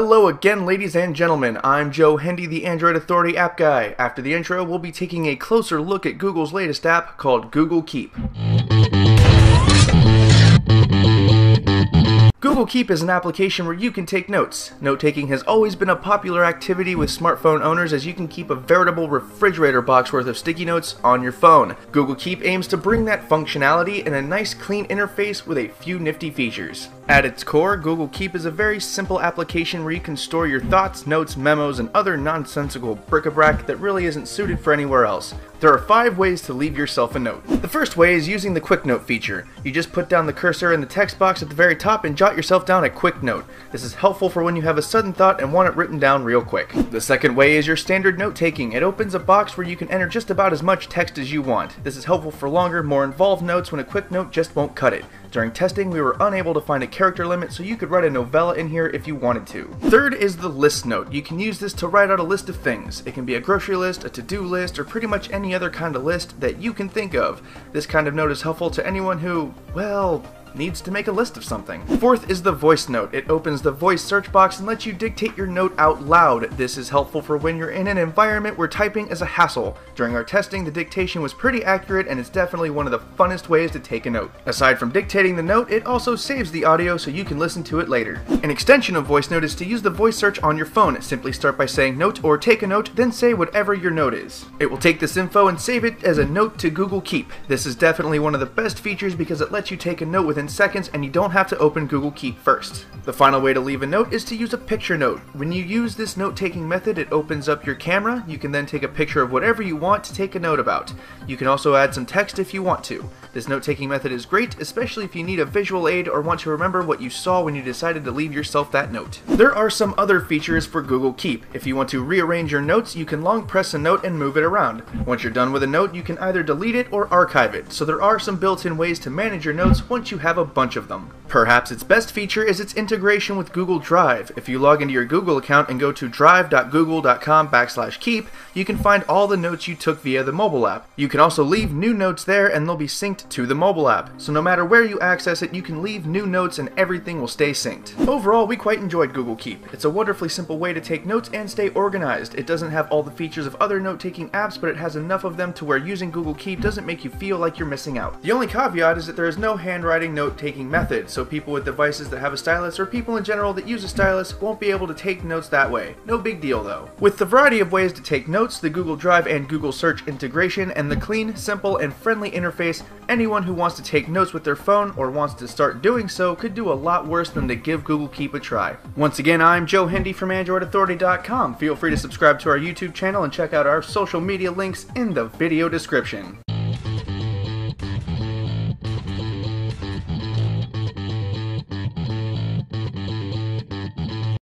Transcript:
Hello again, ladies and gentlemen. I'm Joe Hendy, the Android Authority app guy. After the intro, we'll be taking a closer look at Google's latest app called Google Keep. Google Keep is an application where you can take notes. Note-taking has always been a popular activity with smartphone owners, as you can keep a veritable refrigerator box worth of sticky notes on your phone. Google Keep aims to bring that functionality in a nice clean interface with a few nifty features. At its core, Google Keep is a very simple application where you can store your thoughts, notes, memos, and other nonsensical bric-a-brac that really isn't suited for anywhere else. There are 5 ways to leave yourself a note. The first way is using the Quick Note feature. You just put down the cursor in the text box at the very top and jot yourself down a quick note. This is helpful for when you have a sudden thought and want it written down real quick. The second way is your standard note-taking. It opens a box where you can enter just about as much text as you want. This is helpful for longer, more involved notes when a quick note just won't cut it. During testing, we were unable to find a character limit, so you could write a novella in here if you wanted to. Third is the list note. You can use this to write out a list of things. It can be a grocery list, a to-do list, or pretty much any other kind of list that you can think of. This kind of note is helpful to anyone who, well, needs to make a list of something. Fourth is the voice note. It opens the voice search box and lets you dictate your note out loud. This is helpful for when you're in an environment where typing is a hassle. During our testing, the dictation was pretty accurate, and it's definitely one of the funnest ways to take a note. Aside from dictating the note, it also saves the audio so you can listen to it later. An extension of voice note is to use the voice search on your phone. Simply start by saying note or take a note, then say whatever your note is. It will take this info and save it as a note to Google Keep. This is definitely one of the best features because it lets you take a note within seconds and you don't have to open Google Keep first. The final way to leave a note is to use a picture note. When you use this note-taking method, it opens up your camera. You can then take a picture of whatever you want to take a note about. You can also add some text if you want to. This note-taking method is great, especially if you need a visual aid or want to remember what you saw when you decided to leave yourself that note. There are some other features for Google Keep. If you want to rearrange your notes, you can long press a note and move it around. Once you're done with a note, you can either delete it or archive it, so there are some built-in ways to manage your notes once you have a bunch of them. Perhaps its best feature is its integration with Google Drive. If you log into your Google account and go to drive.google.com/keep, you can find all the notes you took via the mobile app. You can also leave new notes there and they'll be synced to the mobile app. So no matter where you access it, you can leave new notes and everything will stay synced. Overall, we quite enjoyed Google Keep. It's a wonderfully simple way to take notes and stay organized. It doesn't have all the features of other note-taking apps, but it has enough of them to where using Google Keep doesn't make you feel like you're missing out. The only caveat is that there is no handwriting note-taking method, so people with devices that have a stylus or people in general that use a stylus won't be able to take notes that way. No big deal though. With the variety of ways to take notes, the Google Drive and Google Search integration, and the clean, simple, and friendly interface, anyone who wants to take notes with their phone or wants to start doing so could do a lot worse than to give Google Keep a try. Once again, I'm Joe Hendy from AndroidAuthority.com. Feel free to subscribe to our YouTube channel and check out our social media links in the video description.